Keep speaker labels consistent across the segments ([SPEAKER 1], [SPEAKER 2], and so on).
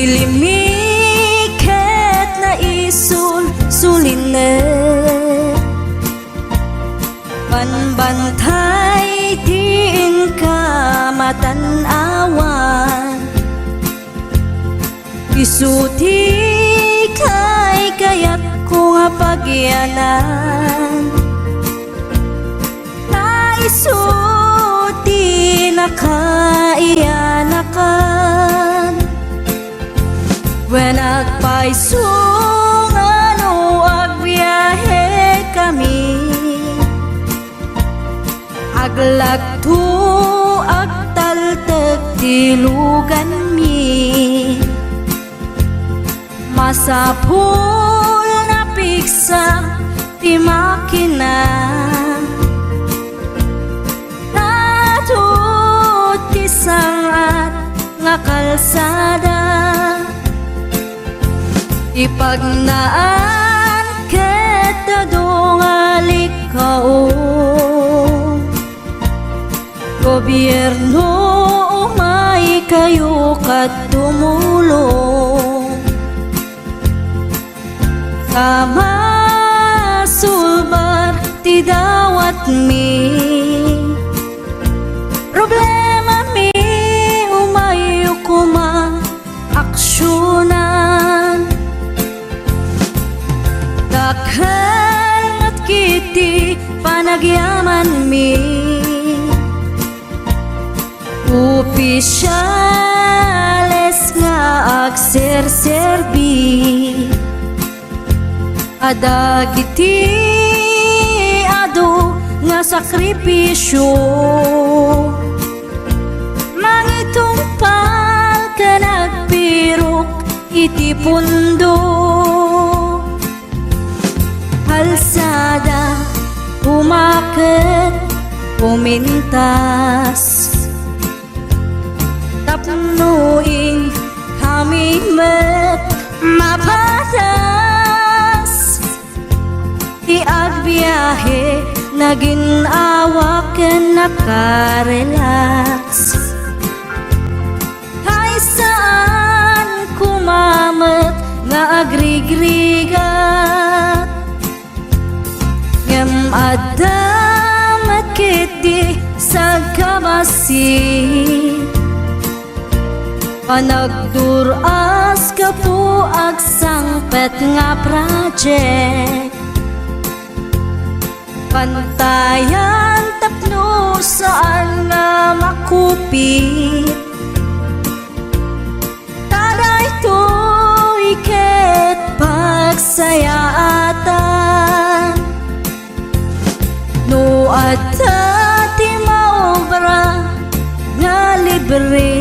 [SPEAKER 1] Ilimiket na isul sulinet panbantay tiin ka matanawan isuti kay kayat ko nga pagyanan na isuti na kaiyanakan when agpaisungan o agbiyahe kami aglagto agtaltag tilugan mi masapul na piksa ti makina natut ti sangat nga kalsada ipagnaan ket dongalik kao gobyerno umay kayo kat tumulong sama sulbar ti dawat mi problema mi umayo kuma aksyonan dakhan at kiti panagyaman mi opisyales nga agserserbi adagiti ado nga sakripisyo mangitumpal ka nagpirok iti pundo kalsada umaket pumintas tapnuing kami met mapatas ti agbiyahe naginawaken nakarelax hay saan kumamet nga agrigrigat ngem adamat kiti sa kabasi panagduras ka po agsangpet nga project pantayan tapno saan nga makupit taday to iket pagsayaatan no adta ti maobra nga libre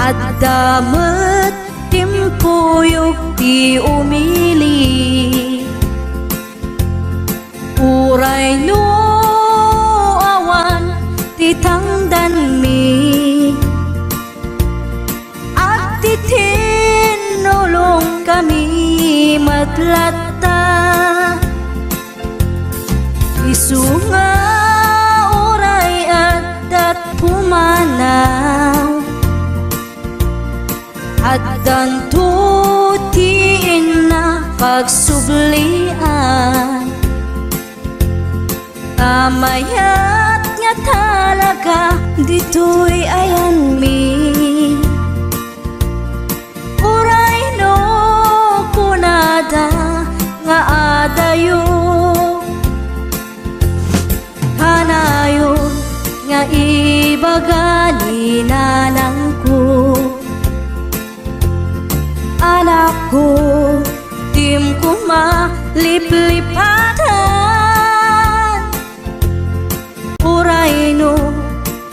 [SPEAKER 1] at damat timpuyog ti umili uray no awan ti tangdan mi at ti tinulong kami matlatta isunga uray at pumanaw at dantutiin na pagsublian tamayat nga talaga dito'y ayan mi uray no kunada nga adayo hanayon nga ibagani nanang ko anak ko tim ko maliplipatan uray no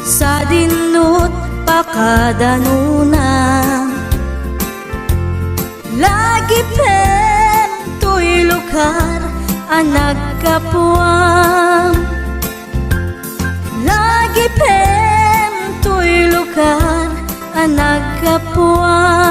[SPEAKER 1] sa dinut pakadanuna lagi pen to'y lugar ang nagkapuam lagi pen to'y lugar ang nagkapuam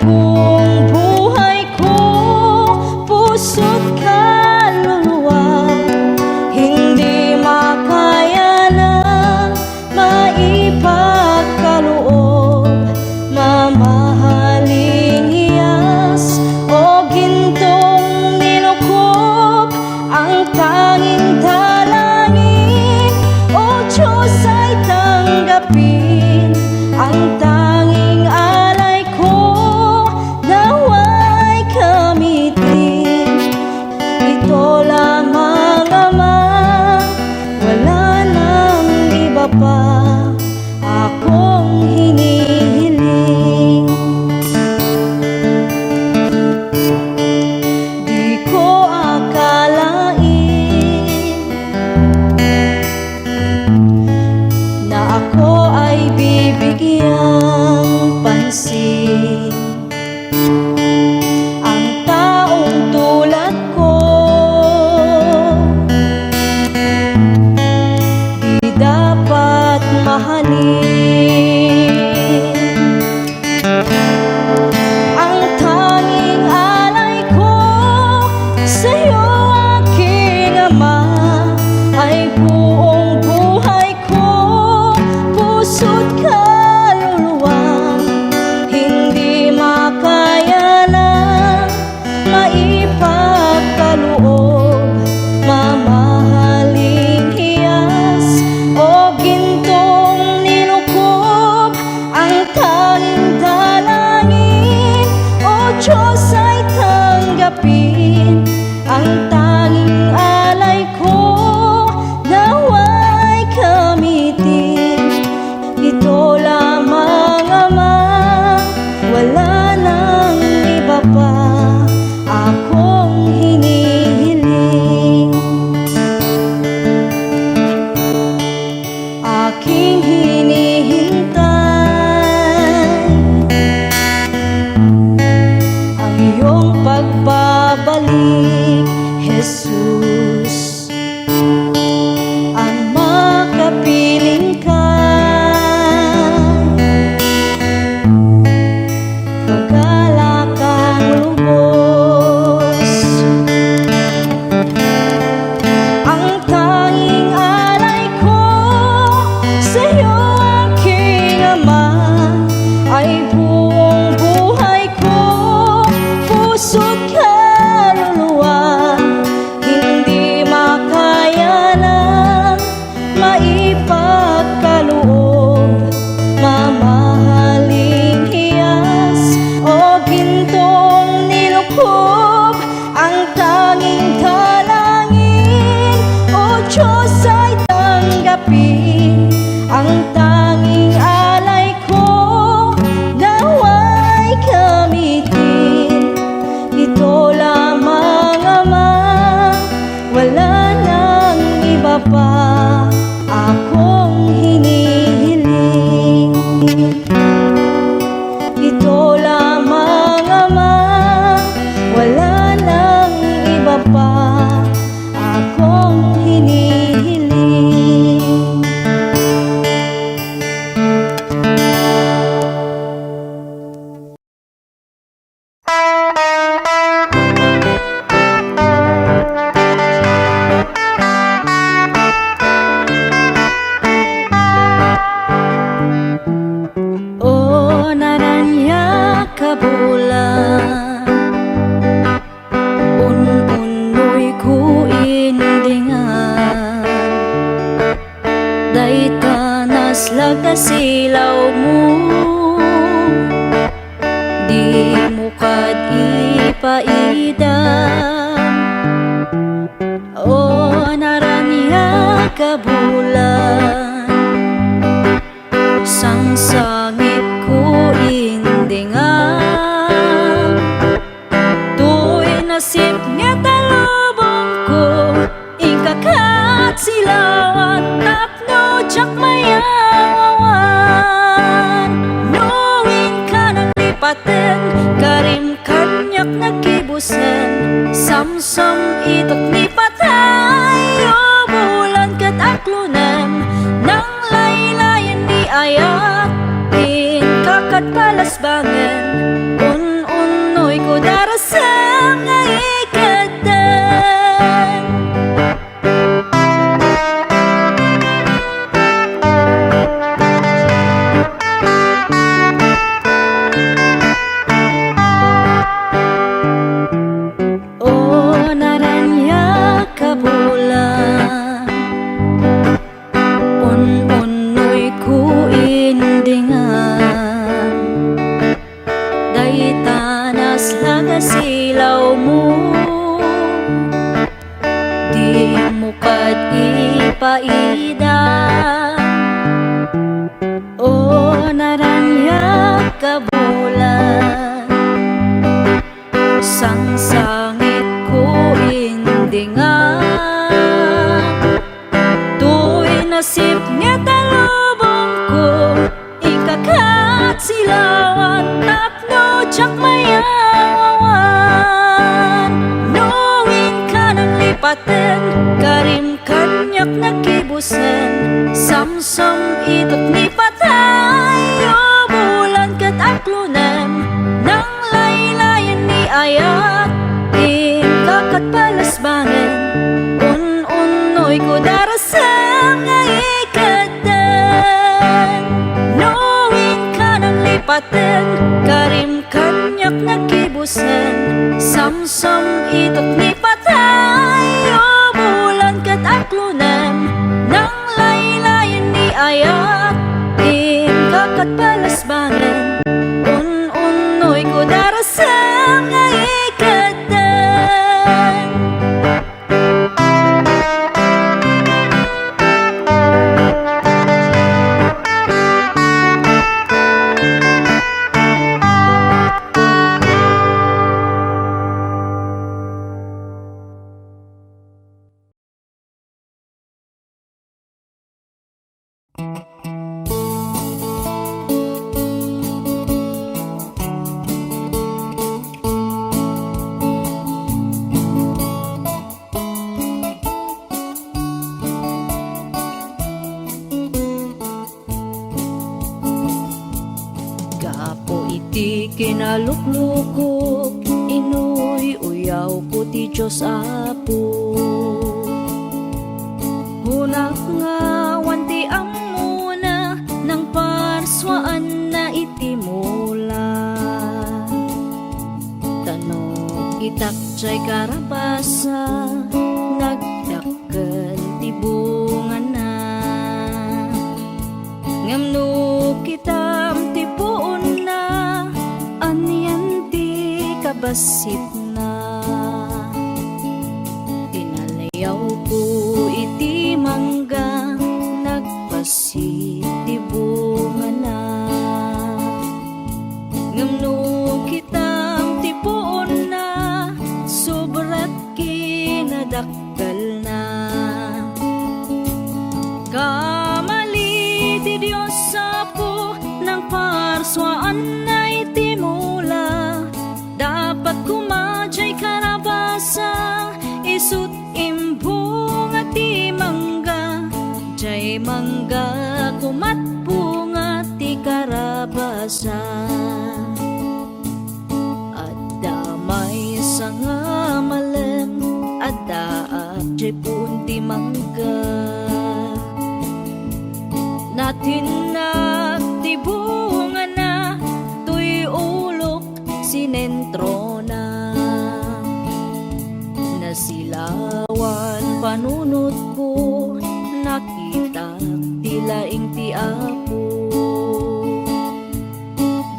[SPEAKER 1] buong buhay ko, puso't kaluluwa. Hindi makaya ng maipagkaloob, mamahaling hiyas o gintong nilukob. Ang tanging dalangin, O Diyos, ay tanggapin. Ang tanging alay ko, nawa'y gamitin. Ito lamang, Ama, wala nang iba pa akong hinihiling. Di ko akalain na ako ay bibigyang pansin. Ang taong tulad ko, di dapat mahalin. Ang tanging alay ko sa'yo, aking Ama, ay buong buhay ko, puso't kaluluwa. Hindi makaya ng maipagkaloob, mamahaling hiyas o gintong nilukob. Ang tanging dalangin, O Diyos, ay tanggapin. Ang tanging alay ko, nawa'y gamitin. Ito lamang, Ama, wala nang iba pa akong hinihiling. Aking hinihintay ang iyong pagbabalik, Jesus. Ang makapiling ka, kagalakang lubos. Ang tanging alay ko sa'yo, aking Ama, ay buong buhay ko, puso't kaluluwa. Hindi makaya ng maipagkaloob, mamahaling hiyas o gintong nilukob. Ang tanging dalangin, O Diyos, ay tanggapin. Ang tanging alay ko, nawa'y gamitin. Ito lamang, Ama, wala nang iba pa akong hinihiling. Ito lamang, Ama, wala nang iba pa akong hinihiling. O naranya ka bulan, un-unoy ko indingan. Day tanas laga silaw mo, di mo kad ipaidam. O naranya ka bulan, sang sangit ko indingan. Tu'y nasip nga talubong ko, ikakat silawan, tapno jak mayawawan. Nuwing ka nang lipatin, karim kanyak nakibusen. Samsam itok lipatay, o bulan kat aklunan. Nang laylayan di ayat, in kakat palasbangan. paidan. O naranya kabulan, sang sangit ko indingan. Tu'y nasip niya talubong ko, ikakat silawan tapno jak mayawan. Nuwing ka nang lipaten, karim kanyak nakibusen, samsam itot ni patay. O bulan kat aklunan, nang laylayan ni ayat, kakat palasbangan, un-unoy ko darasang nga ikatan. Nuwing ka nang lipaten, karim kanyak nakibusen, samsam itot ni patay. O bulan kat aklunan, nang laylayan ni ayat, kakat palasbangan, un-unoy ko darasang nga ikatan. Gapo iti kinaluklukok, inuy uyaw ko ti Diyos Apo. Hunak nga wanti amuna, nang parswaan na iti mula. Tanong itakchay karabasa, nagdakkel ti bunga na. Ngamno kitam ti puon na, anyan ti kabasit na. Tinalayaw ko iti mangga, nagpasit ti bunga na. Ngamno kitam ti puon na, sobrat kinadakkel na. Kamali ti Diyos Apo, nang parswaan na iti mula. Dapat kumadyay karabasa, isut imbong at ti mangga. Jay mangga kumat bunga ti karabasa. At damay sa nga malem, at daat jay punti mangga. Natinag ti bunga na, tuy ulok sinentro na. Nasilawan panunot ko, nakita ti laing ti Apo.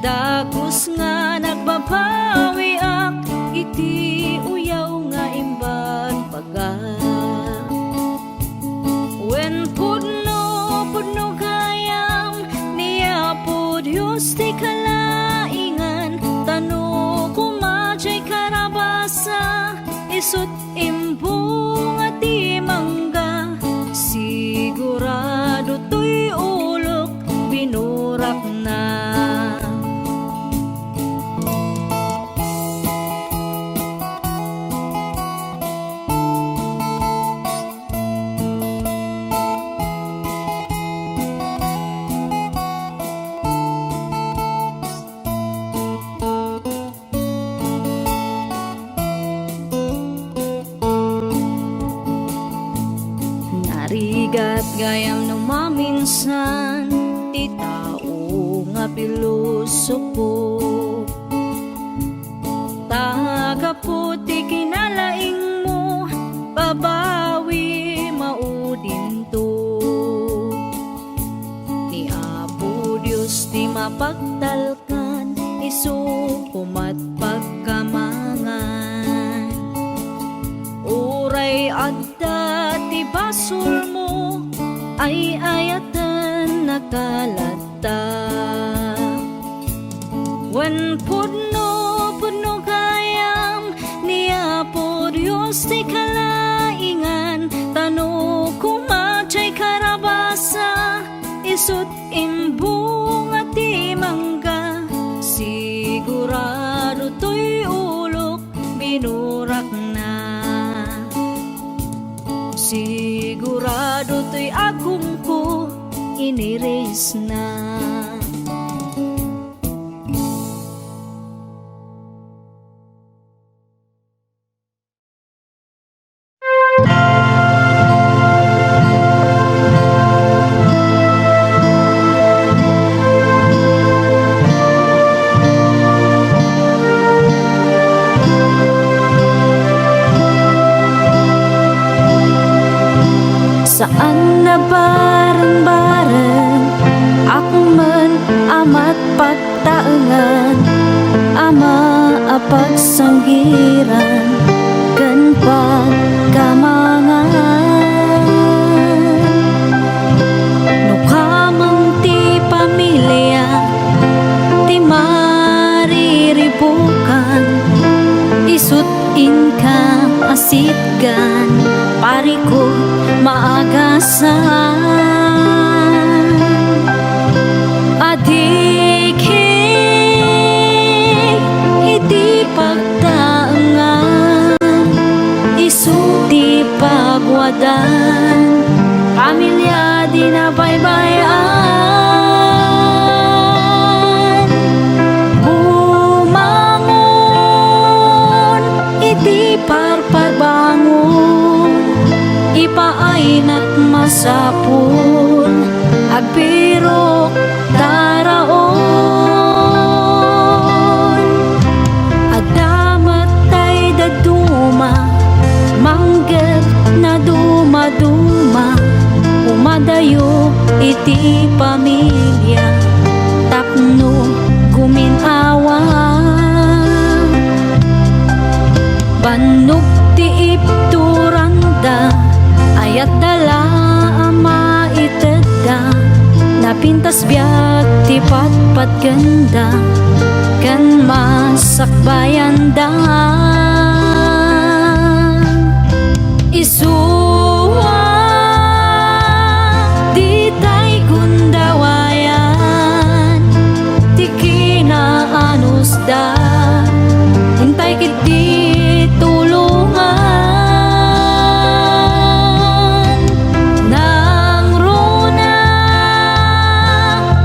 [SPEAKER 1] Dagos nga nagbabawi ak, iti uyaw nga imban paga. When pudno kayam, niya po Diyos ti kalaingan. Tano kumadyay karabasa, isut imbong at ti mangga. Sigurado to'y ulok, binurak na. Narigat gayam no maminsan, ti tao nga pilosopo. Tagaputi kinalaing mo, babawi maudin to. Ni Apo Diyos ti mapagtalkan, isukumat pagkamangan. Uray adda ti basol mo, ay ayatan nakalata. Wan pudno kayam niya po Diyos ti kalaingan, tano kumachay karabasa, isut imbung at imangga. Sigurado to'y ulok binurak na, sigurado to'y agum ko iniris na. Saan na bareng-bareng akong man amat pagtaengan, ama apagsanggiran ken pagkamangan. No kamang ti pamilya ti mariribukan, isut inka asitgan pariko maagasan. Adikhi iti pagtaengan, isuti pagwadan, pamilya di nabaybayan. Bumangon iti parpagbangon, ipaayna't masapul agpirok daraon. Adamat tay daduma mangged na dumaduma, umadayo iti pamilya tapno guminawa. Bannog ti ipturanda ayat dala ama itedda, napintas biag ti patpat ganda kan masakbayan da. Isuwa di tay gundawayan, ti kinaanos da, hintay kiti tulungan. Nang runa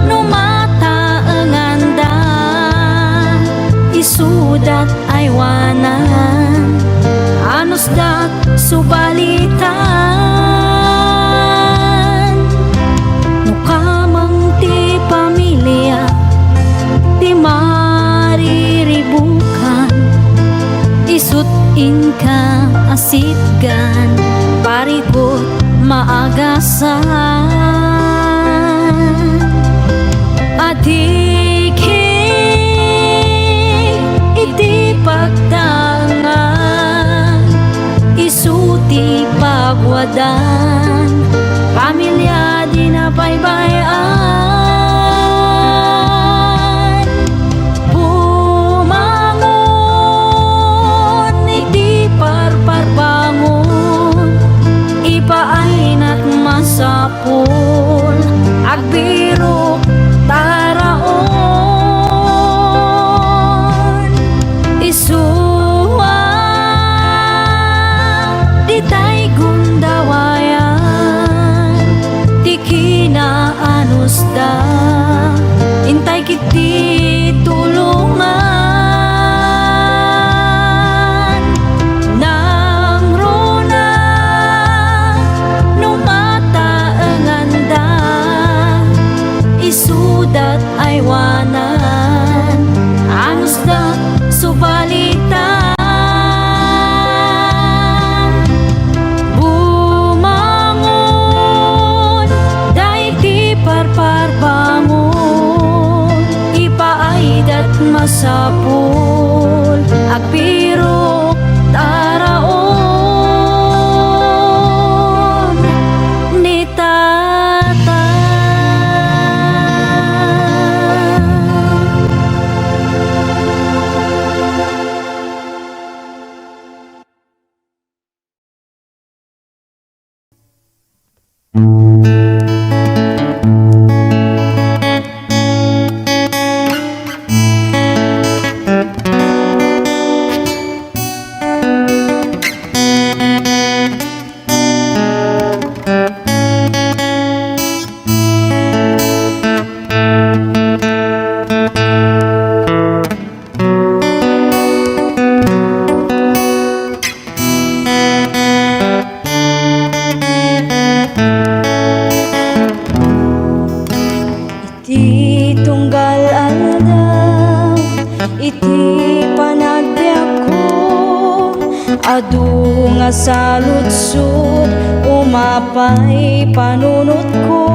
[SPEAKER 1] numataengan da, isudat aywanan, anos dat subalitan. No kamang ti pamilya ti mariribukan, isut inka asitgan parikot maagasan. Adikhi iti pagtangan, isuti pagwadan, pamilya di nabaybayan. Bumangon iti parparbangon, ipaayna't masapul agbirok taraon. Isuwa di tay gundawayan, ti kinaanos da, intay kiti tulungan. Nang runa numataengan da, isudat aywanan, anos dat subalitan. Bumangon dayti parparbangon, ipaaydat masapul agpirok taraon. Nita Iti tunggal aldaw, iti panagbiag ko, adu nga saludsod, umapay panunot ko.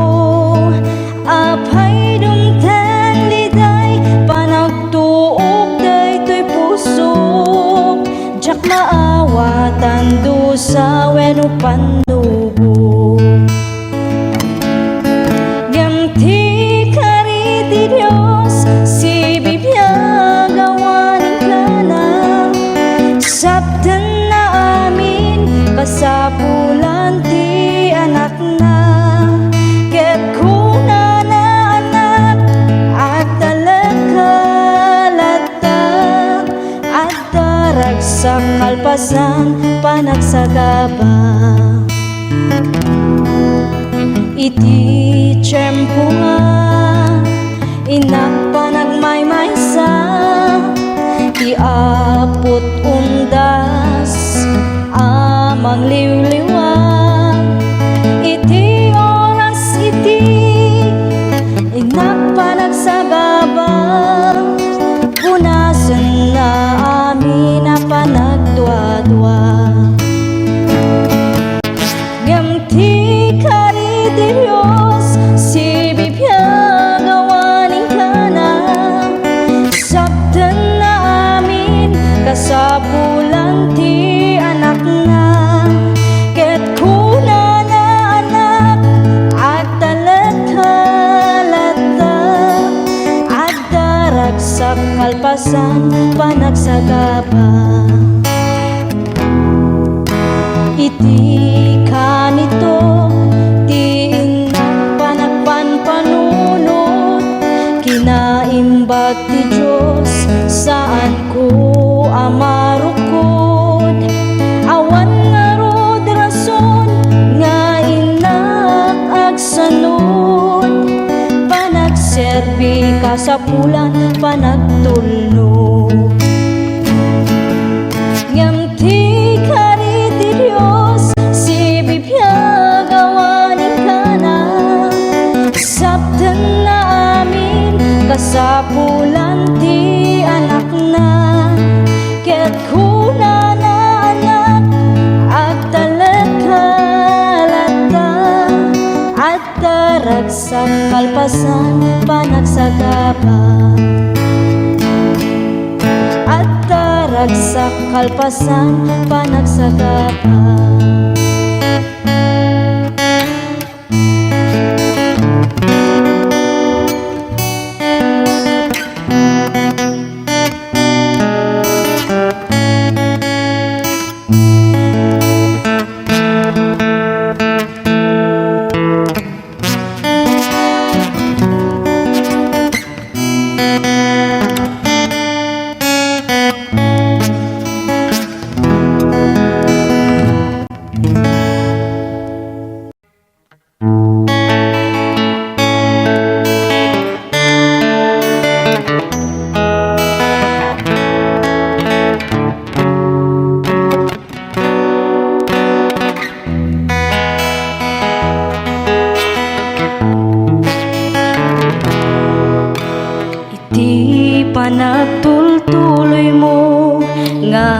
[SPEAKER 1] Apay dumten liday, panagtuog daytoy pusok, jak maawatan dusa wenno pandugo. Diyos, si bibiyag awanin ka na, sabdan na amin, kasapulan ti anak na, ket kuna na anak, at talagkalata, at darag sa kalpasan, panagsagaba. Iti tiyempo nga, inak panagmaymaysa, iapot undas, amang liwliwag. Iti oras iti, inak panagsagaba, punasan na amin na panagdwa-dwa. Gamti kari di Diyos, si bibiyag awanin ka na, sabdan na amin, kasapulan ti anak na, ket kuna na anak, at talagkalata, at darag sa kalpasan, panagsagaba. Iti kanito, ti inak panagpanpanunot, kinaimbag ti Diyos, saan ko amarukod. Awan nga rod rason, nga inak agsanod, panagserbi kasapulan, panagtulno. Ngamti kari ti Diyos, si bibiyag awanin ka na, sabdan na amin, kasapulan ti anak na, ket kuna na anak, at talagkalata, at darag sa kalpasan, panagsagaba. At darag sa kalpasan, panagsagaba. Iti panagtultuloy mo nga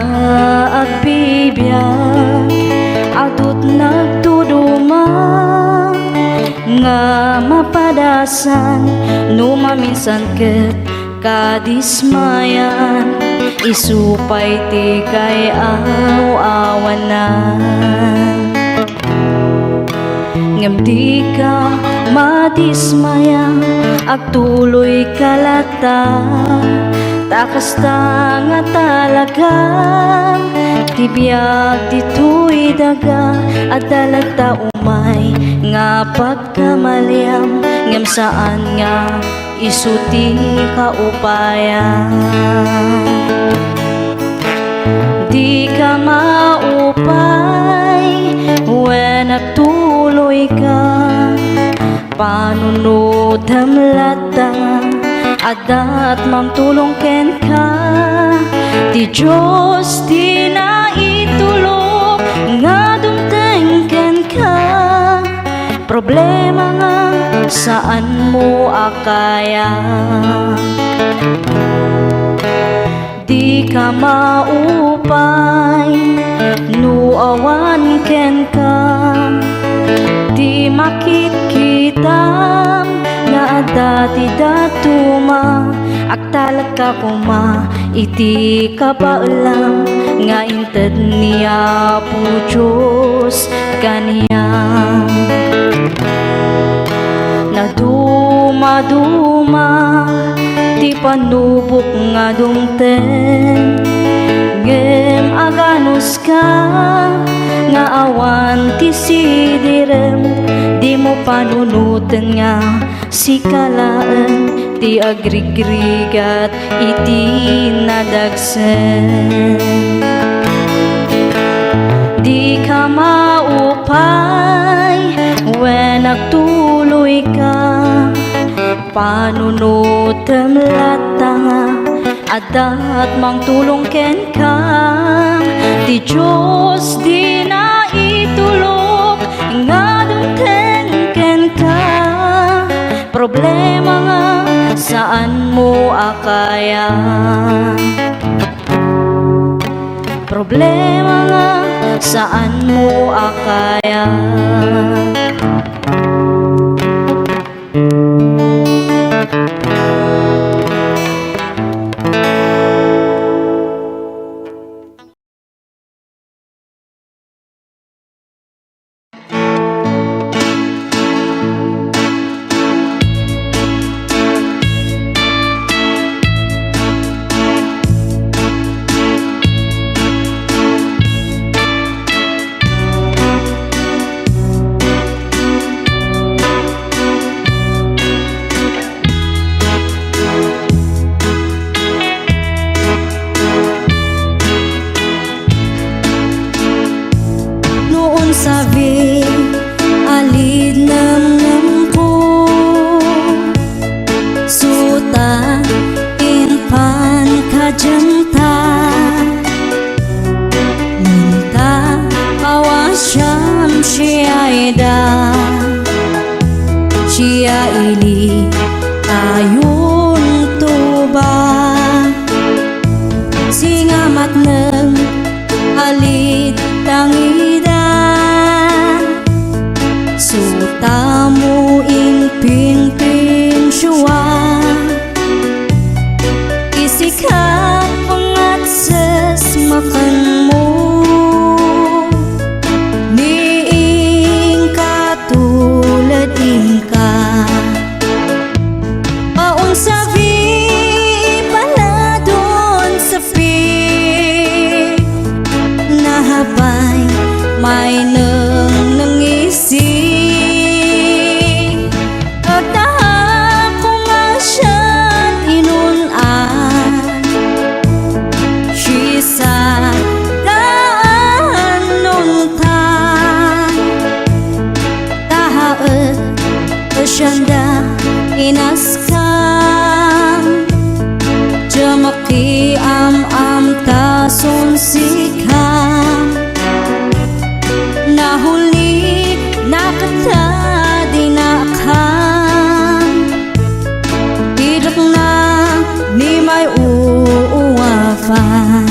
[SPEAKER 1] agbibiyak, adut nagtuduma nga mapadasan, numaminsan ket kadismayan, isupay ti kay awanan. Ngem di ka madismaya, agtuloy kalata, takas ta nga talaga, tibiyag dito'y daga, at dalagta umay nga pagkamaliam, ngem saan nga isuti kaupayan. Di ka maupay when nagtuloy ka, panunod hamlata, adat mamtulong ken ka. Ti Diyos di na itulog nga dumteng ken ka. Problema nga saan mo akaya. Di ka maupay nuawan ken ka. Di makikita nga dati datuma aktalag ka kuma iti kabaalam nga inted niya po Diyos kaniyang naduma-duma ti panubok nga dumten ngem aganos ka nga awan ti sidirem di mo panunuten nga sikalaan ti agrigrigat iti nadagsen. Di ka maupay when nagtuloy ka panunutem latanga adat mangtulong ken ka. Ti Diyos di na itulog nga dumteng ken ka. Problema nga saan mo akaya. Problema nga saan mo akaya. Sabi alid ng ko suta inpan kajanta minta awasyam siya ili ayun tuba singamat ng alid tangida sutamu ing ping syua isikat pengat ses makan mo ni ing katulad ingka paun sabi paladon sepi nahabay may nangisi syanda inaskam jamaki am tason sikam nahuli nakata dinakam idak na ni may uuwafan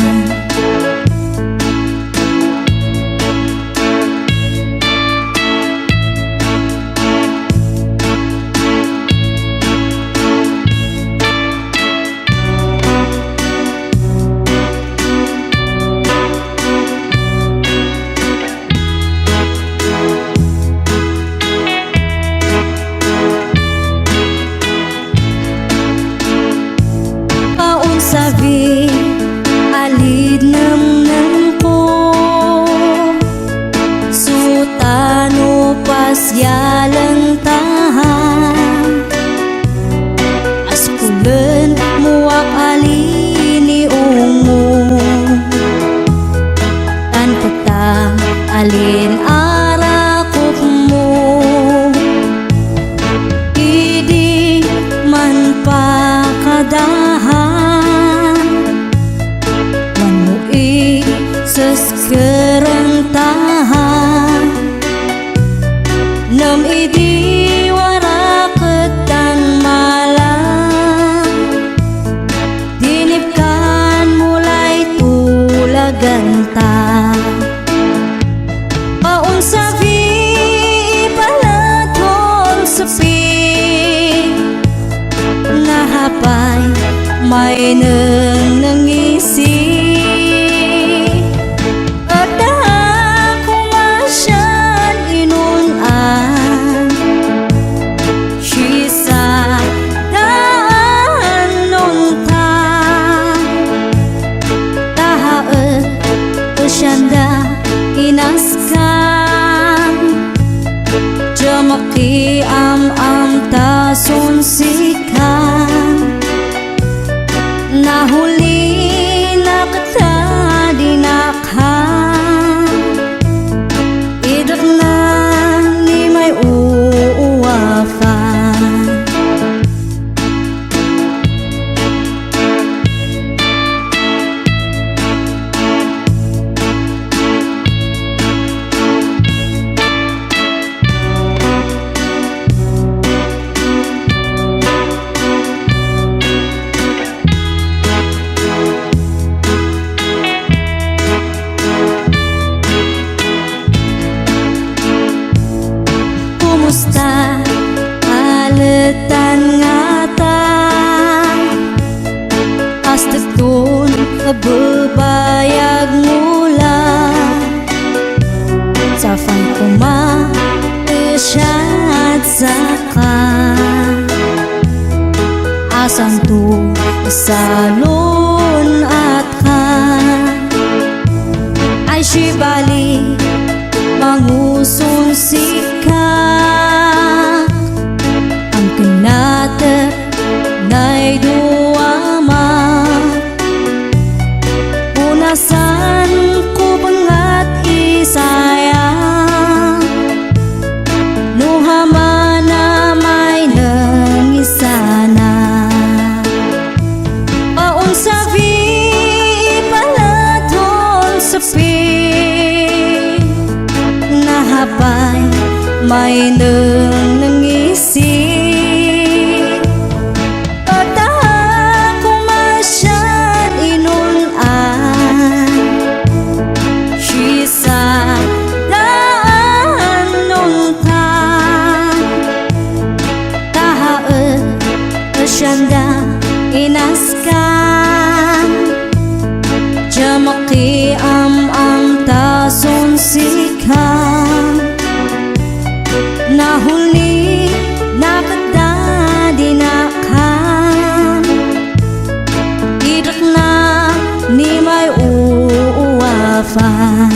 [SPEAKER 1] sabi alid ng ko sutano pasyalang tahan askulen muak alini ungu tan peta alin arakuk mo idi man pa nang nangisi at ako masyan inunan sisa daan nunta tahaet usyanda inaskan jamaki am tason sikan nahuli na kita dinakhan idak na ni may uuwafan kumusta aletan ngata astetun kebebayag mula safan kuma isyad saka asan tu salun at ka ay shibali mangusun sikak ang kinata na'y duwama punasan ko bangat isayang nuhama na may nangisana paun sabi palaton sapi nahabay may nang nangisi at ako masyan inunan sisa daan nunta tahaet asyanda inaskan jamaki am tason sikan nahuli na kita dinakhan idak na ni may uuwafan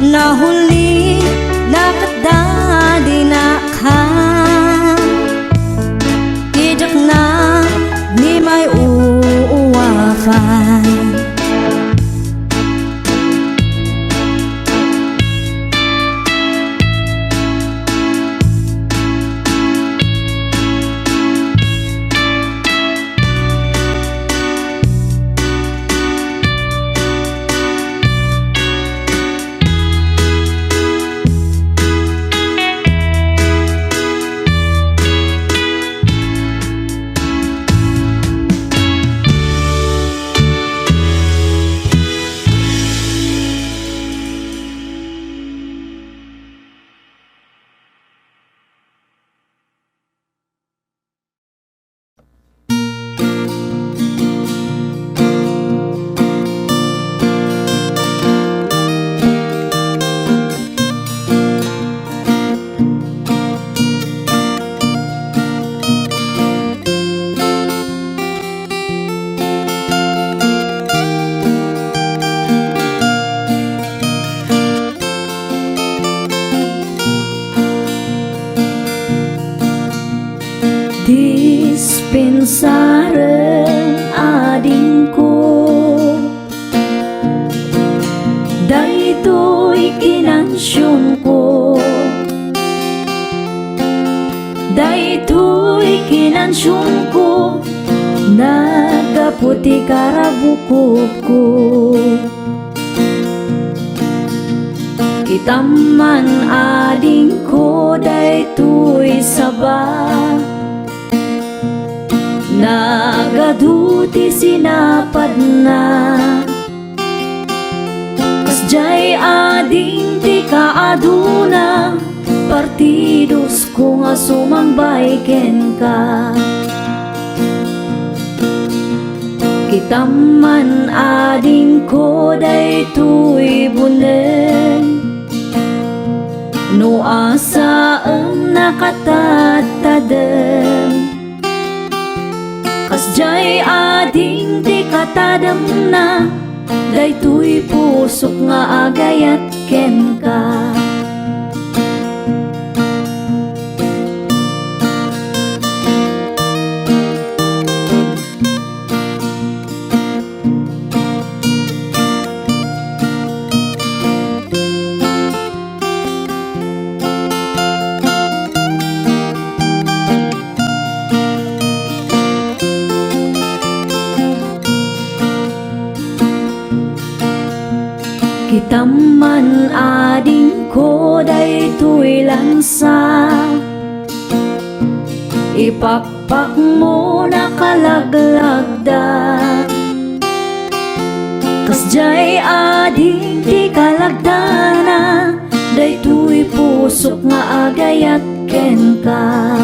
[SPEAKER 1] nahuli na kita dinakhan idak na ni may uuwafan dispensaren adingku daytoy kinansyonko daytoy kinansyonko nagaputi karabukupko kitaman adingko daytoy sabah nagaduti sinapad na kasjay ading ti kaaduna partidos ko nga sumambay ken ka Kitaman ading ko daytoy bunen, no asa ang nakatatadem. Kasjay ading di katadem na, daytoy pusok nga agayat ken ka. Kitaman ading ko daytoy lansa, ipakpak mo nakallaglagda. Kasjay ading di kalagdana, daytoy pusok nga agayat ken ka.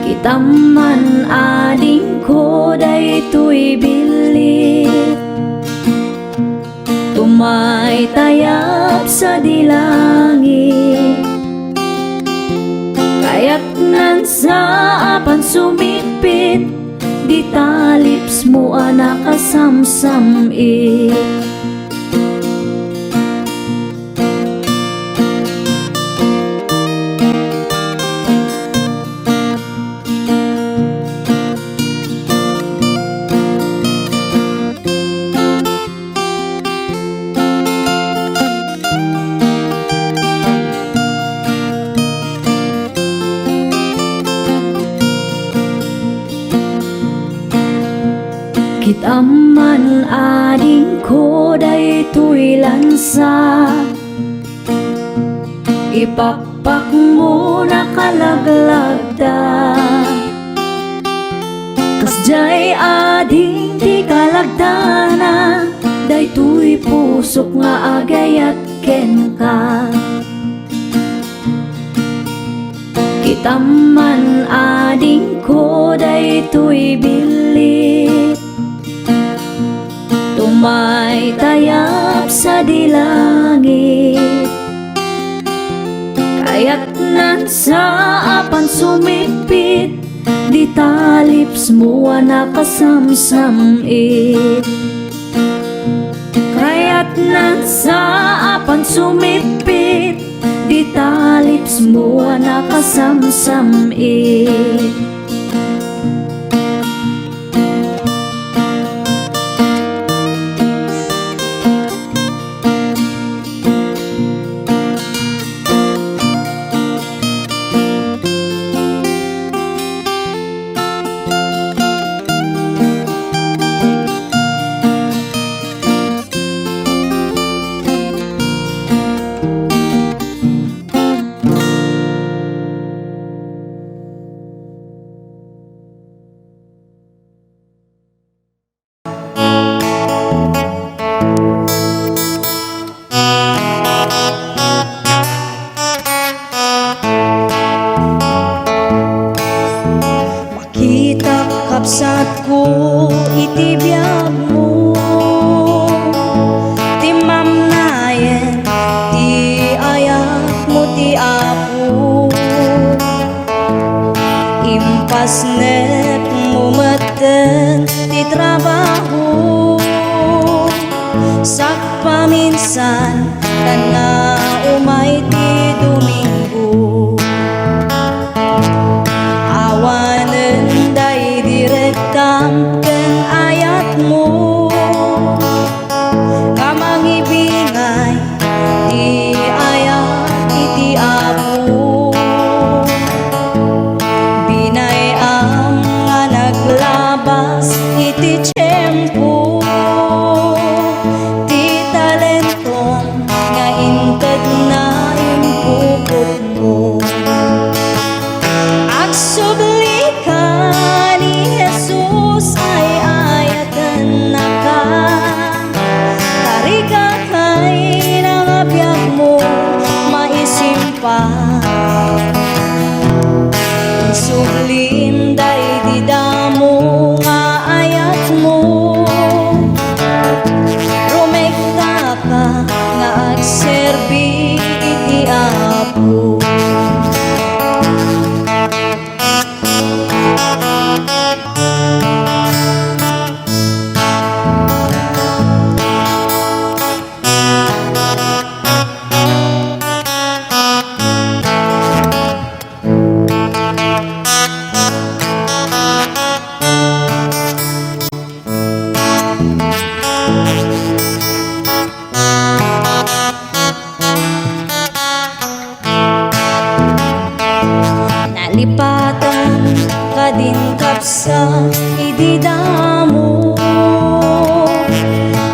[SPEAKER 1] Kitaman ading ko daytoy bilit, tumay tayap sa dilangit. Kaya't nan sa apan sumipit, di talips mo nakasamsamit. Kitaman ading ko daytoy lansa, ipakpak mo nakallaglagda. Kasjay ading di kalagdana, daytoy pusok nga agayat ken ka. Kitaman ading ko daytoy bilit, tumay tayap sa dilangit. Kaya't nan sa apan sumipit, di talips mo nakasamsamit. Kaya't nan sa apan sumipit, di talips mo nakasamsamit.
[SPEAKER 2] Kapsat ko itibiyag mo, ti mamnayen, ti ayak mo ti apo. Impasnet mo maten ti trabaho, sak paminsan tan nga umay ti Domingo. Awanen day direktam ken ayat mo, kamangibingay ti ayat iti apo. Binayam nga naglabas iti tiyempo, ti talentong nga inted na sa ididamo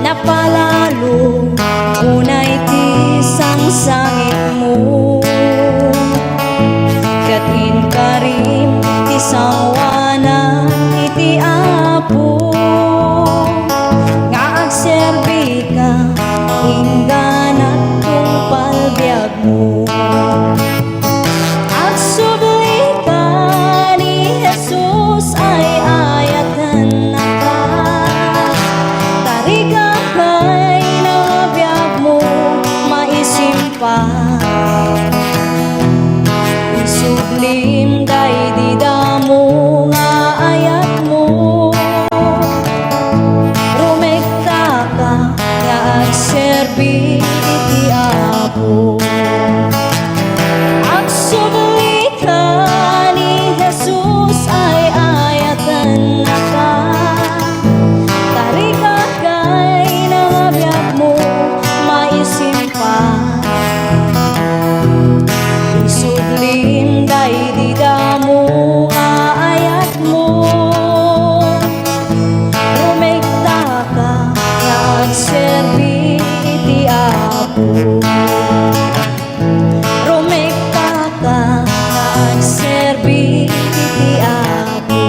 [SPEAKER 2] napalalo unay ti sangsangit mo katin karim ti sawana iti apo nga agserbi ka ingganat kung palbiag mo agsubli ka ni Jesus ay ayatan na ka tariga kay nabiyag mo maisimpa isublim kay didamo nga ayat mo rumekta ka nga agserbi iti apo agsubli ka ni Jesus ay ayatan na ka tariga kay nangabiyag mo maisimpa isublim day didamo nga ayat mo rumekta ka nga agserbi iti apo rumekta ka nga agserbi iti apo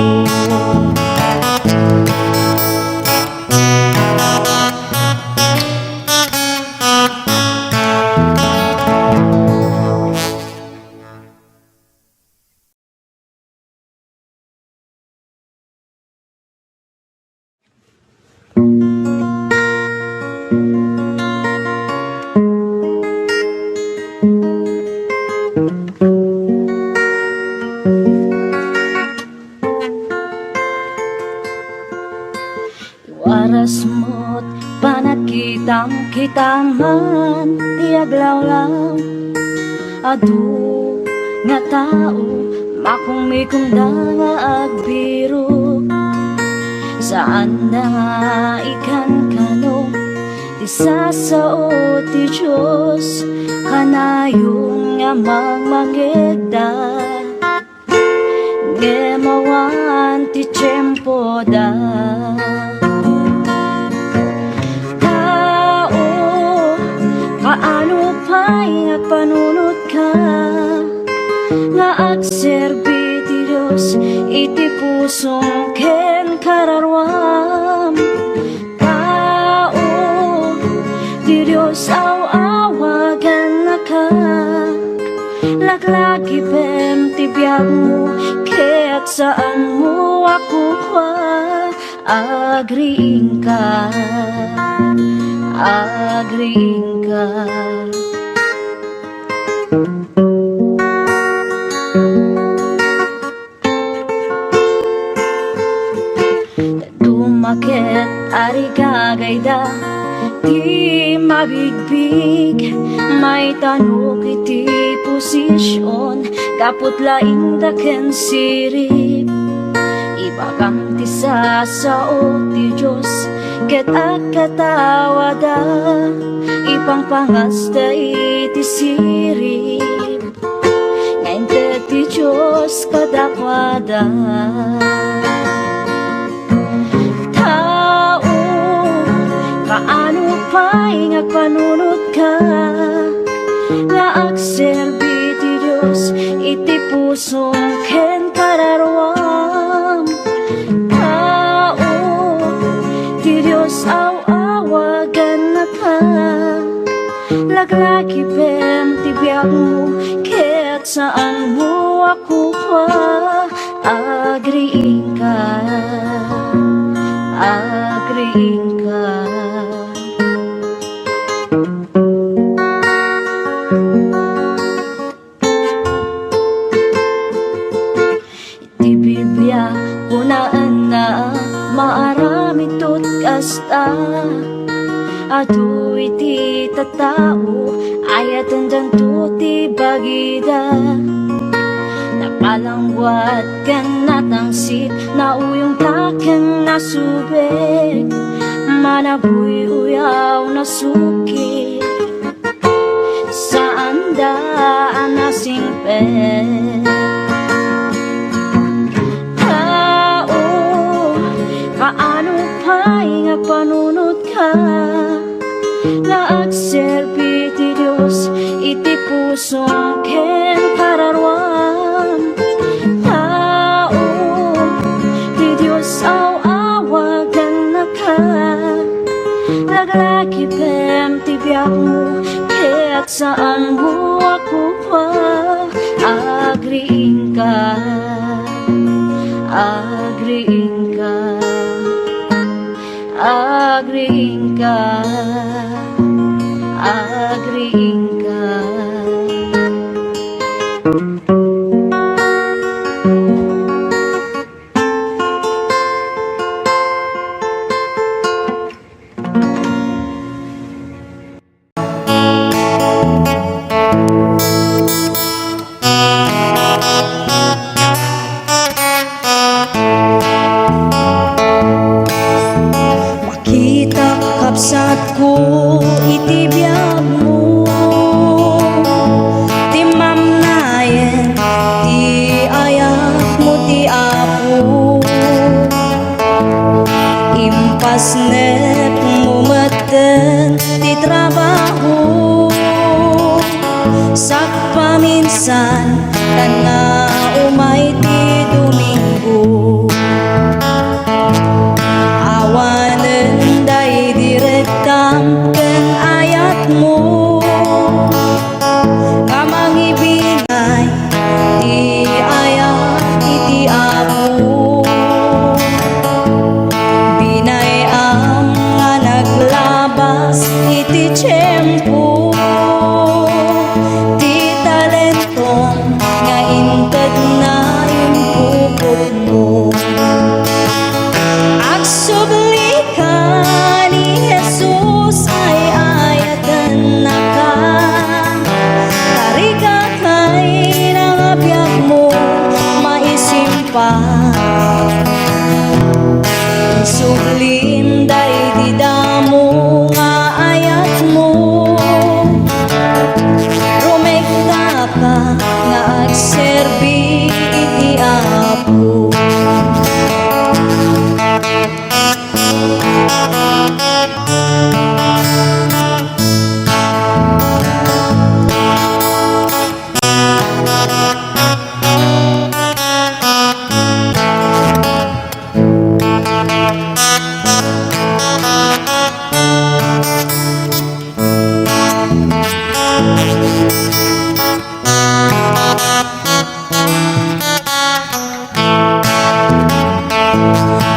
[SPEAKER 2] waras mo't panakitang kitaman tiaglawlaw adu nga tao makumikunda nga agbiro saan na nga ikan kano ti sasao ti Diyos kanayon nga magmangegda ngemawan ti tiyempo da paano pa'y panunod ka nga agserbi ti Diyos iti pusong ken kararwam tao ti Diyos awagan na ka laglagi pem ti biyag mo ket saan mo ako kwa agriing ka agriing ka dumaket ari gagayda di mabigbig may tanok iti posisyon kaput laing daken sirip ibagam ti sasao ti Diyos ket agkatawada ipangpangasta iti sirip ngayon ti Diyos kadakwada tao kaano pa'y ngagpanunod ka nga agserbi ti Diyos iti pusong ken kararwam tao ti Diyos awagan na ka laglagi pem ti biyag mo ket saan mo ako pa agriing ka agriing ka iti Biblia kunaan na maarami tot kasta adu iti tatao ayatan danto ti bagida napalangwat kan natangsit na uyong taken nasubek manabuy uyaw na suki saan daan nasingpet tao puso ken pararuan tao di Diyos au awagan naka laglaki pem tibyak mo kaya't saan mo ako pa agriin ka agriin ka agriin ka agriin ka. Makita kapsat ko itibiyag mo ti mamnayen ti ayak mo ti apo impasnet mo maten ti trabaho sak paminsan kan nga umay ti Domingo awanen day direktam ken ayat mo nga mangibinay ti ayat iti apo binay ang nga naglabas iti tiyempo ti talentong nga inted na impupot mo agsubli ka ni Jesus ay ayatan na ka tarika kay nangabyak mo maisimpa sublim day didamo nga ayat mo rumekta ka nga agserbi iti apo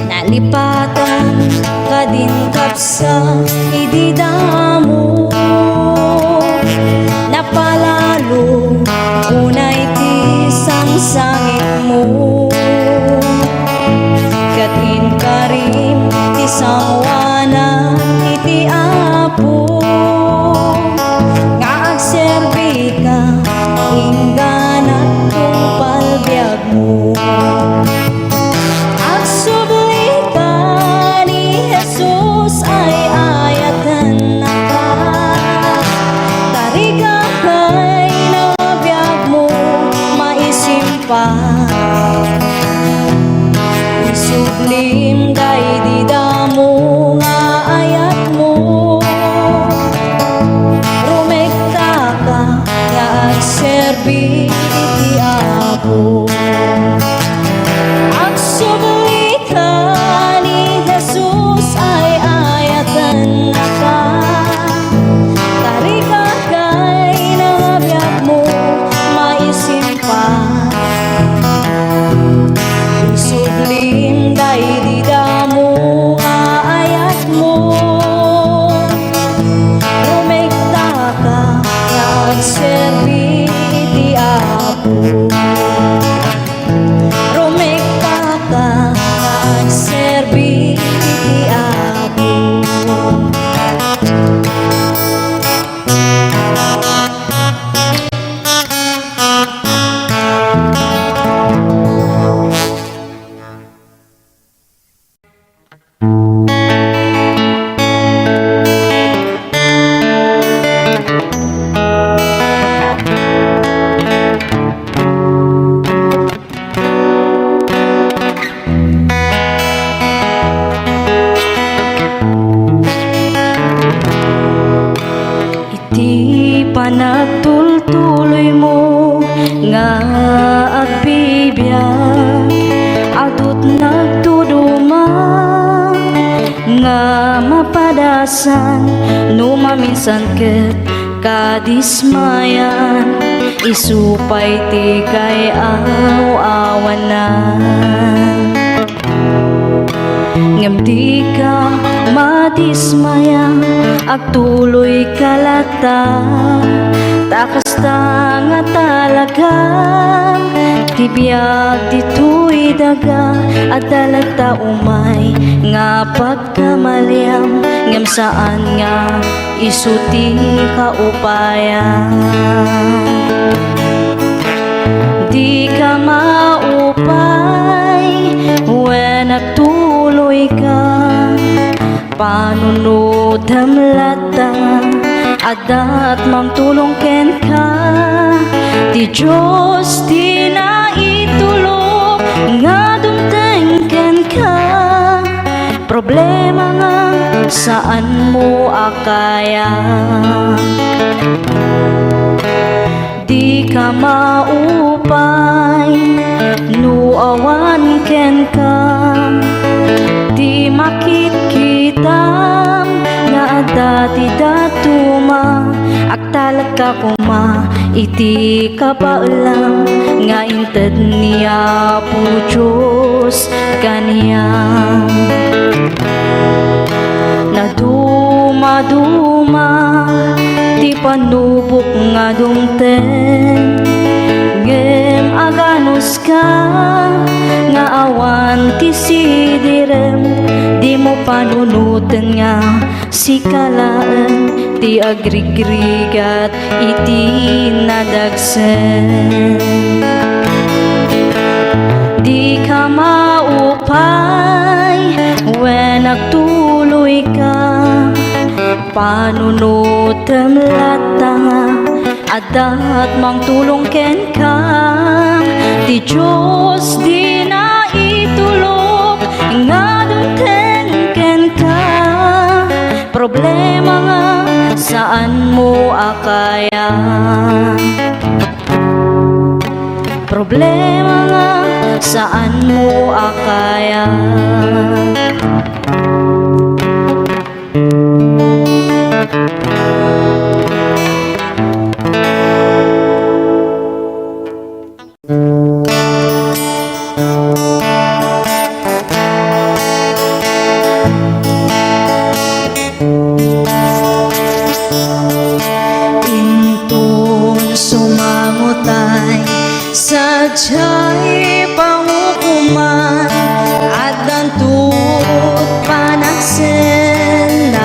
[SPEAKER 2] nalipatan kadin kapsa ididamo napalalo unay ti sangsangit mo katin karim ti sawana iti apo nga agserbi ka ingganat kung palbiag mo agsubli ka ni Jesus ay ayatan na ka tarika kay nabiyag mo maisimpa isublim day didamo nga ayat mo rumekta ka nga agserbi iti apo agsubli ka ni Jesus ay ayatan na ka tarika kay nabiyag mo maisimpa isublim day
[SPEAKER 1] kalikasan, numaminsan ket kadismayan, isupay ti kay awanan. Ngem di ka madismaya, agtuloy kalata, takas ta nga talaga, tibiyag dito'y daga, at dalagta umay nga pagkamaliam, ngem saan nga isuti kaupayan. Di ka maupay when nagtuloy ka, panunod hamlata, adat mamtulong ken ka, ti Diyos di na itulog nga dumteng ken ka. Problema nga saan mo akaya, di ka maupay nuawan ken ka, di makit-kitam nga dati datuma, agtalag ka kuma iti kapaulang nga inted niya po Diyos kaniyang. Naduma-duma ti panubok nga dumten, ngem aganos ka nga awan ti sidirem, di mo panunutan nga si kalaan ti agrigrigat iti nadagsen. Di ka maupay when nagtuloy ka, panunutem lata, adat mang tulong ken ka, ti Diyos di na itulog nga dumten ken ka. Problema nga saan mo akaya, problema nga saan mo akaya. Sadya'y pangukuman at dantut panagsenay,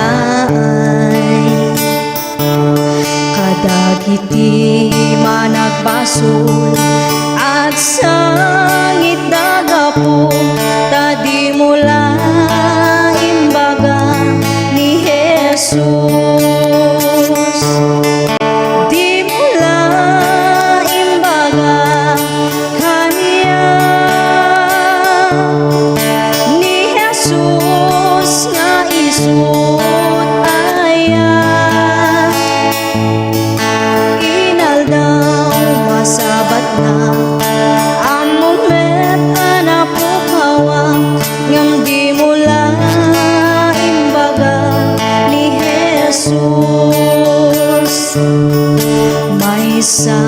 [SPEAKER 1] kadagiti managbasol at sangit dagapo, tadi mula imbaga ni Jesus. Di mula imbaga ni Jesus nga isut aya, inaldaw masabat na among met anapukawa, ngam di mula imbaga ni Jesus. May sa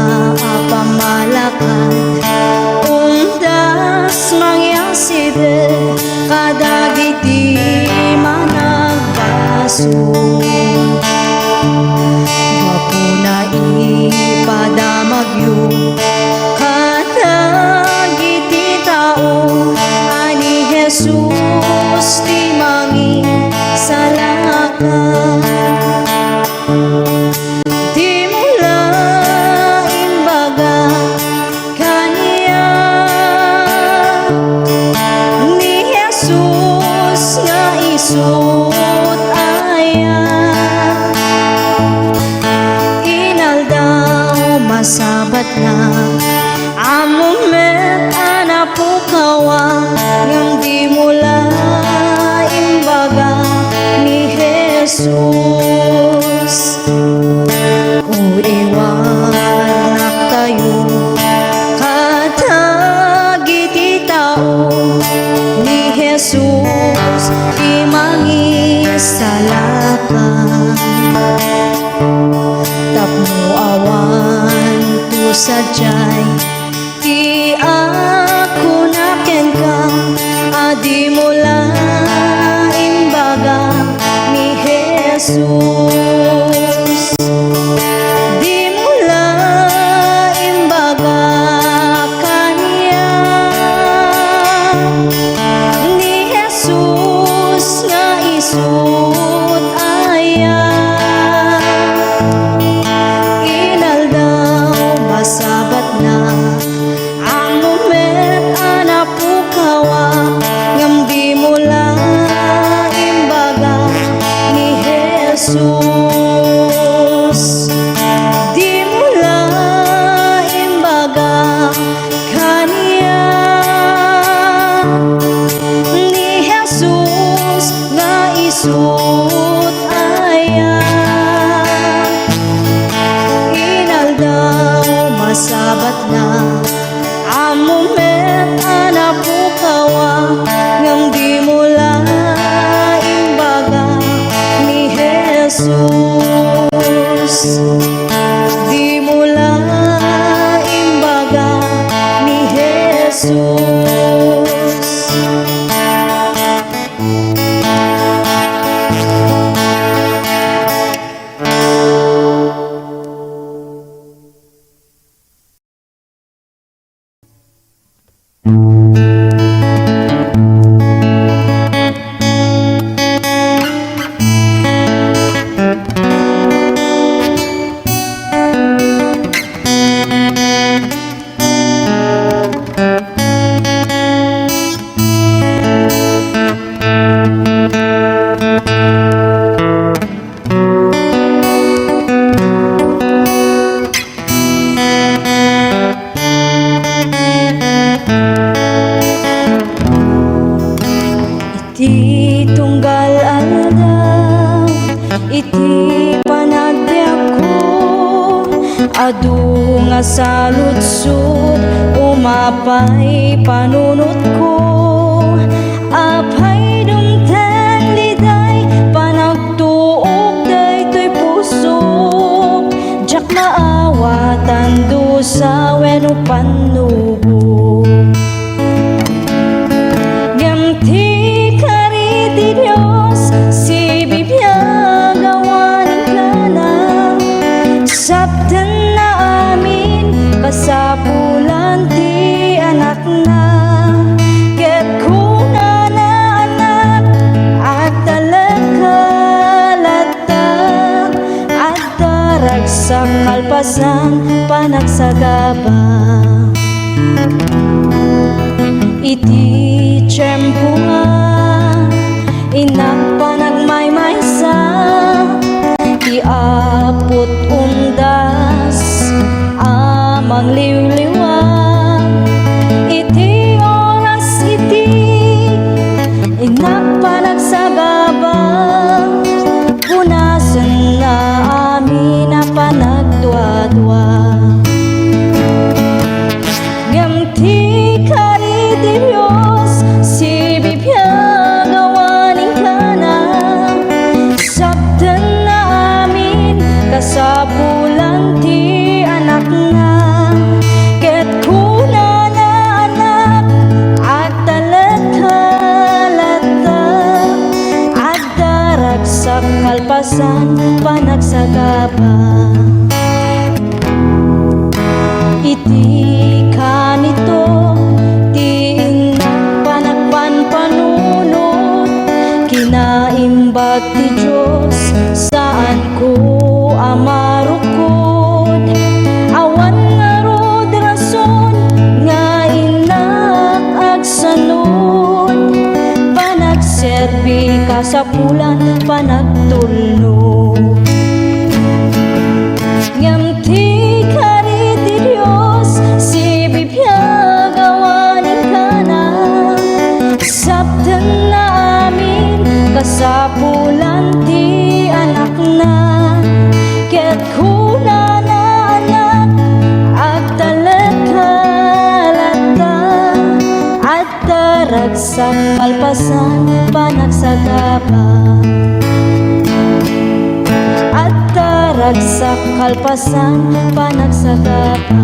[SPEAKER 1] pamalakad undas mangyaside, kadagiti managbaso, wapo na ipadamagyo, kadagiti tao, ani Jesus ti mangi salaka. Di mula imbaga kaniya ni Jesus nga isut aya, inaldaw masabat na among met anapukawa, ngam di mula imbaga ni Jesus. Kung iwan na kayo, kadagiti tao, ni Jesus
[SPEAKER 2] di mangisalakan tapno awan tu sadyay ti ako nakengkang adi mula imbaga ni Jesus di mula imbaga kanya ni Jesus nga isut aya inaldaw masabat na ang moment anak pukawa ngam di mula imbaga ni Jesus di mula imbaga kanya ni Jesus nga isut aya inaldaw masabat na ang moment anak pukawa ngam di mula imbaga ni Jesus di mula imbaga ni Jesus iti tunggal aldaw iti panagbiag ko adu nga saludsod umapay panunot ko apay dumteng liday panagtuok daytoy pusok jak maawatan dusa wenno panubo Ganti kari di Dios si bibiyag awanin ka na sabdan na amin kasapulan ti anak na ket kuna na anak at talagkalata at darag sa kalpasan panagsagaba iti tiyempo nga inak panagmaymaysa iapot undas amang liwliwag iti oras iti inak panagsagaba punasan na amin na panagdwa-dwa Ganti kari di Dios si bibiyag awanin ka na sabdan na amin kasapulan ti anak na ket kuna na anak at talagkalata at darag sa kalpasan panagsagaba iti kanito ti inak panagpanpanunot kinaimbag ti Diyos saan ko amarukod awan nga rod rason nga inak agsanod panagserbi kasapulan panagtulnog Ganti kari ti Dios si bibiyag awanin ka na sabdan na amin kasapulan ti anak na ket kuna na anak at talagkalata at darag sa kalpasan panagsagapa at darag sa kalpasan panagsagapa.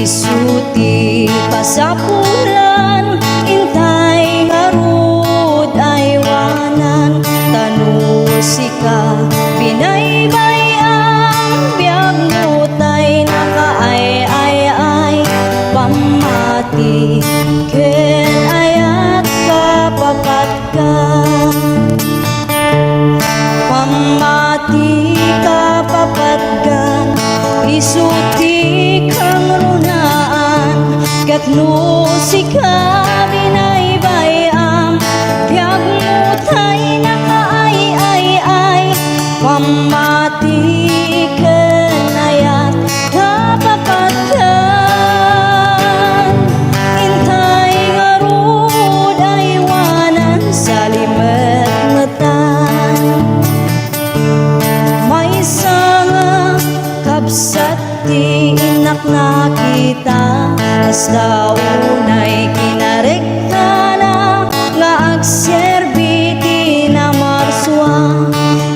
[SPEAKER 2] Isuti pasapulan, intay ngarud ay wanan, tanusika binaybay ang biyag mutay nakaay-ay-ay, pamati ken ayat kapapat ka, pamati kapapat ka, isuti kang runaan, kat nusika binaybayam, biyag mutay nakaay-ay-ay, pamati kenayat kapapatan, intay ngarud ay wanan sa limet-metan, may sanga kapsat ti inak nakita, as daunay kinarekta na nga agserbiti na marswa,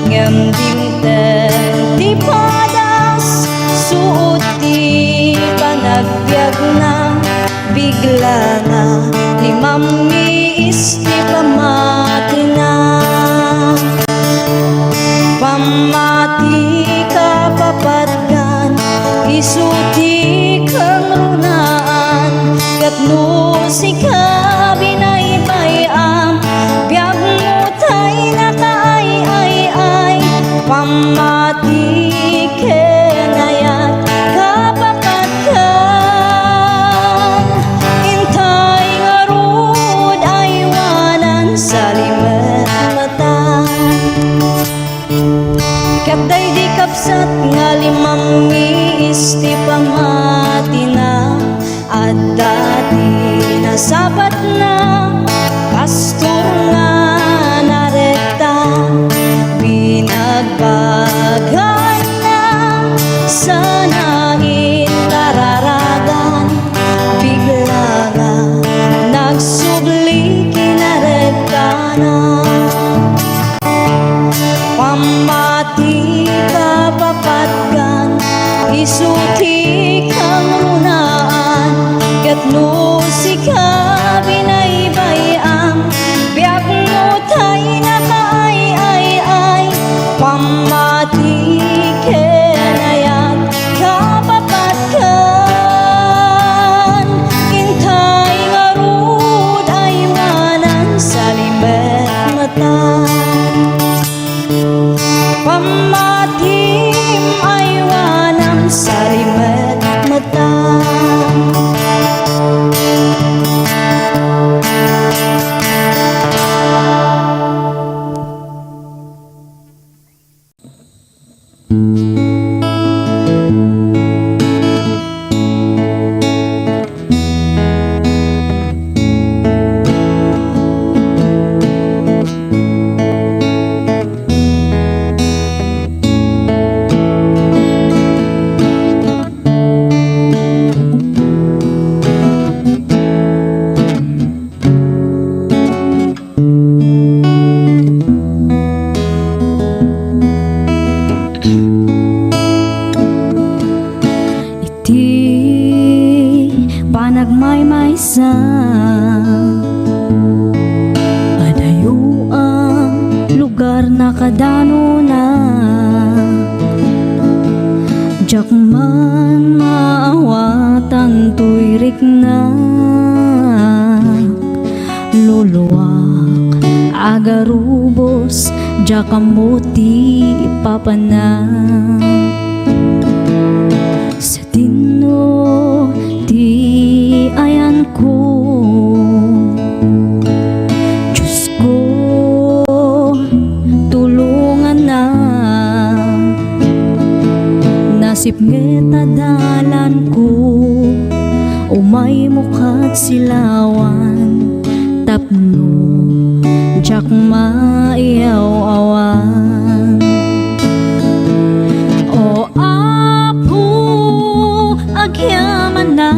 [SPEAKER 2] ngem dimten ti padas suot ti panagbiag na, bigla na ni mamiis ti pamati na, pamati kapapatgan, isuti kang runaan, kat nusika binaybayam, biyag mutay nakaay-ay-ay, pamati kenayat kapapatgan, intay ngarud ay wanan sa limet-metan, kat day di kapsat nga limang isti pamati na, at dati nasabat na pastor nga nareta, binagbagan na sana intararagan, bigla nga nagsubli kinareta na, pamati kapapatgan, isuti kang runaan, kat nusika binaybayam, biyag mutay nakaay-ay-ay, pamati kenayat kapapatgan, intay ngarud ay wanan sa limet-metan, pamatim ay wanam sa limet-metan. Panagmaymaysa adayo ang lugar na kadano na, jak man maawatan tuyrik na,
[SPEAKER 1] agarubos jakamuti papana sa tinno ti ayan ko. Diyos ko, tulungan na nasip ngeta dalan ko umay mukat silawan tapno jak maiyaw-awan. O Apo, agyaman na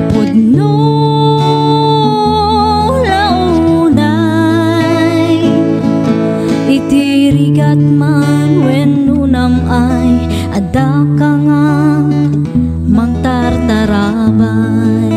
[SPEAKER 1] pudno launay itirigat man wenno namay adda ka nga mangtartarabay.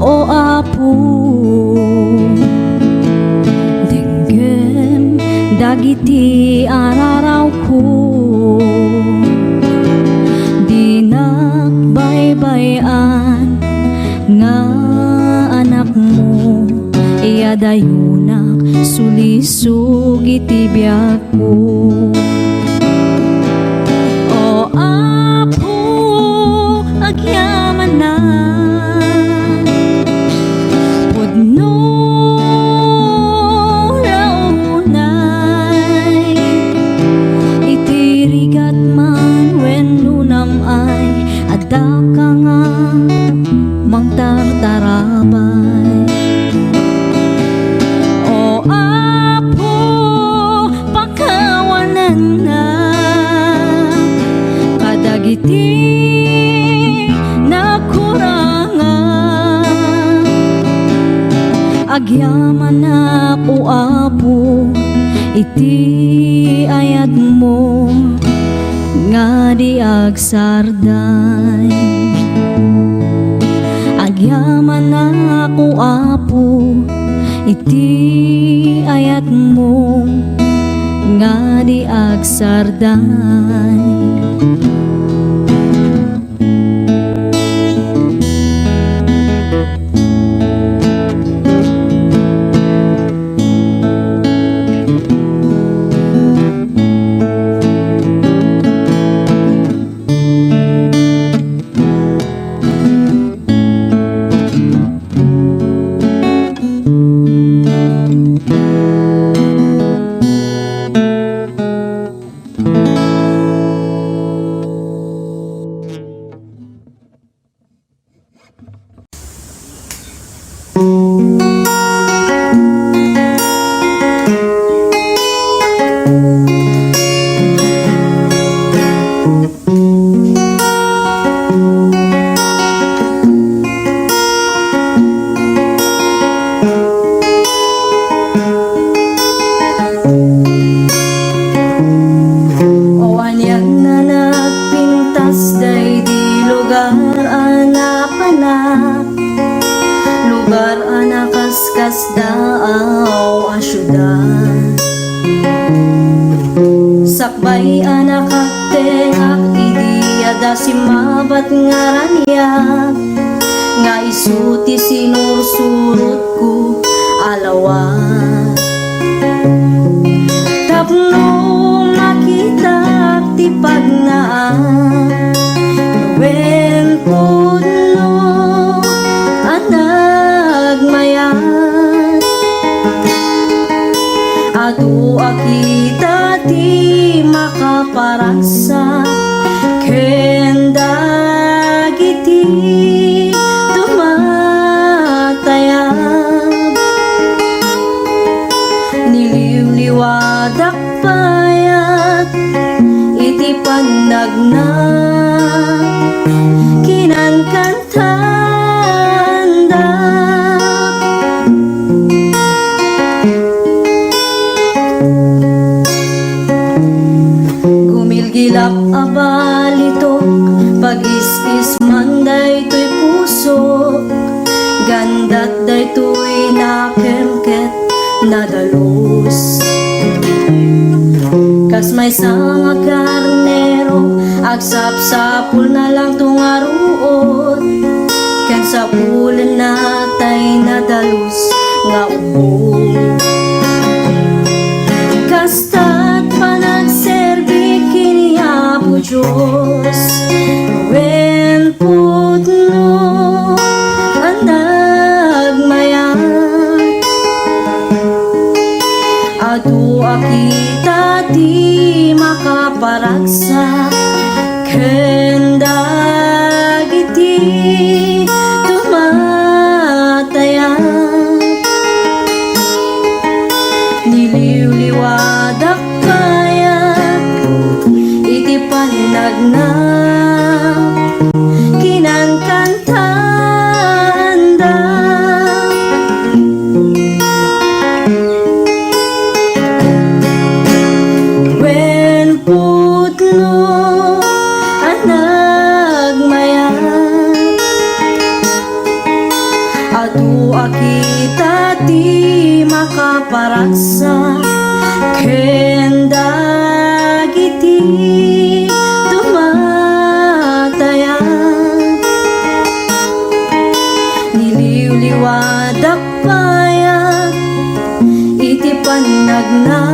[SPEAKER 1] O Apo, denggem dagiti araraw ko, dinakbaybayan nga anak mo, iyadayunak sulisog iti biyak ko. O Apo, agyaman na no launay itirigat man wenno namay adda ka nga mangtartarabay. O Apo, pakawanan na kadagiti agyaman na ko Apo iti ayat mo nga di agsarday. Agyaman na ko Apo iti ayat mo nga di agsarday. Lugar anakaskas daaw asyudad sakbay anakatengak idiyada simabat ngaranyak nga isuti sinursurot ko alawat tapno makita ti pagnaan nuwen puno anagmayat adu akita ti makaparaksa kendagiti tumatayag niliwliwadak payat iti panagna kinankanta
[SPEAKER 2] Datday to'y nakemket nadalus. Kas may sanga karnero agsapsapul na lang tungaruot. Ken sa pulen natay nadalus nga ubong. Kasta't panagserbi kini Apo Diyos, wen putno ang nagmayat. Adu akita ti makaparagsa, ken dagiti tumatayat. Niliwliwadak kayat iti panagna kinankantanda. Wen putno ang nagmayat, adu akita ti makaparagsa, ken dagiti tumatayat. Niliwliwadak payat iti panagna